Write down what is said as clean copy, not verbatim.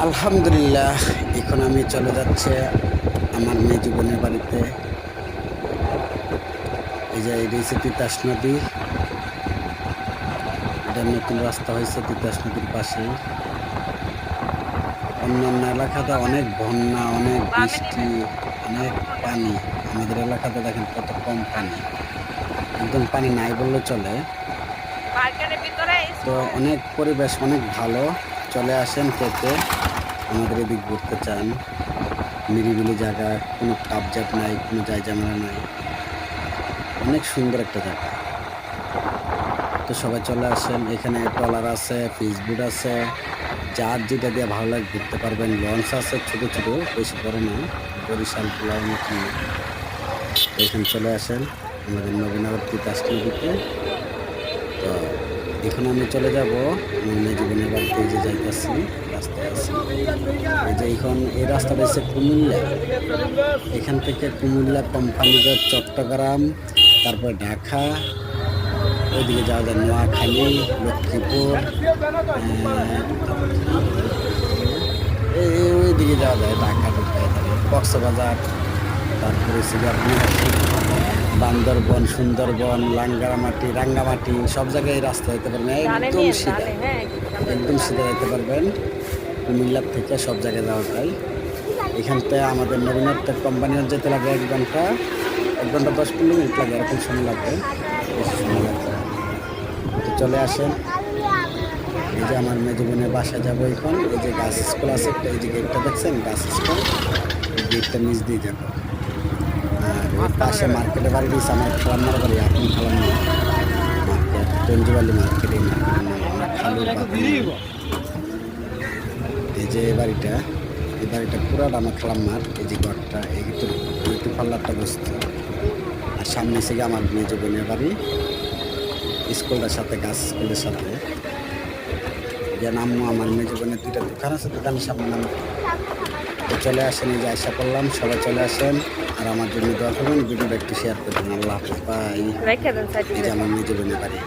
আলহামদুলিল্লাহ, এখন আমি চলে যাচ্ছে আমার মেজ বোনের বাড়িতে। এই যে এই রয়েছে তিতাস নদী, এটা নতুন রাস্তা হয়েছে তিতাস নদীর পাশেই। অন্যান্য এলাকাতে অনেক বন্যা, অনেক বৃষ্টি, অনেক পানি। আমাদের এলাকাতে দেখেন কত কম পানি, একদম পানি নাই বললে চলে। তো অনেক পরিবেশ অনেক ভালো, চলে আসেন খেতে আমাদের এদিক ঘুরতে চান। নিরিবিলি জায়গা, কোনো কাবজাত নাই, কোনো জায়জামেলা নাই, অনেক সুন্দর একটা জায়গা। তো সবাই চলে আসেন, এখানে ট্রলার আছে, ফিশবোট আছে, যার যেটা দিয়ে ভালো লাগে ঘুরতে পারবেন। লঞ্চ আছে ছোট ছোট, বেশি বড় না, বরিশাল পোলার মতন না। তো এখানে চলে আসেন আমাদের নবীনগর তিতাস নদীতে। তো এখন আমি চলে যাব আমার মেয়ে জীবনের বাড়িতে, যে যাইতেছি রাস্তায় আছি। এই যে এখন এই রাস্তাটা হচ্ছে কুমিল্লা, এখান থেকে কুমিল্লা, কোম্পানিগঞ্জ, চট্টগ্রাম, তারপর ঢাকা, ওইদিকে যাওয়া যায় নোয়াখালী, লক্ষ্মীপুর, ওইদিকে যাওয়া যায় ঢাকা ঢুকে কক্সবাজার, তারপরে বান্দরবন, সুন্দরবন, রাঙ্গামাটি, সব জায়গায় রাস্তা যেতে পারবেন, একদম সিধা, একদম সিধা যেতে পারবেন। কুমিল্লার থেকে সব জায়গায় যাওয়া যায়। এখান থেকে আমাদের নবীনগর কোম্পানির যেতে লাগে 1 ঘন্টা, 10-15 মিনিট লাগে, এরকম সময় লাগবে, বেশি সময় লাগবে। তো চলে আসেন, এই যে আমার মেজ বোনের বাসায় যাবো এখন। এই যে গাছ স্কুল আছে একটা, এই যে গেটটা দেখছেন গাছ স্কুল, এই গেটটা নিচ দিয়ে যাবো। আর ওই পাশে মার্কেটে বাড়ি দিয়েছে আমার খালাম্মার বাড়ি, আপনি খালাম্মা মার্কেট, টঞ্জুবালি মার্কেটে, আমার খালুর বাড়ি। এই যে এই বাড়িটা পুরাটা আমার খালাম্মার। এই যে ঘরটা, একটু পাল্লারটা বসতো। আর সামনে থেকে আমার মেজ বোনের বাড়ি, স্কুলটার সাথে, গাছ স্কুলের সাথে। যে নামবো, আমার মেজ বোনের 2টা দোকান আছে, দোকানের সামনে নাম। তো চলে আসেন, এই যে আশা করলাম সবাই চলে আসেন, আর আমার জন্য দোয়া করবেন, ভিডিওটা একটু শেয়ার করবেন। আল্লাহ হাফেজ, বাই। এই যে আমার মেজ বোনের বাড়ি।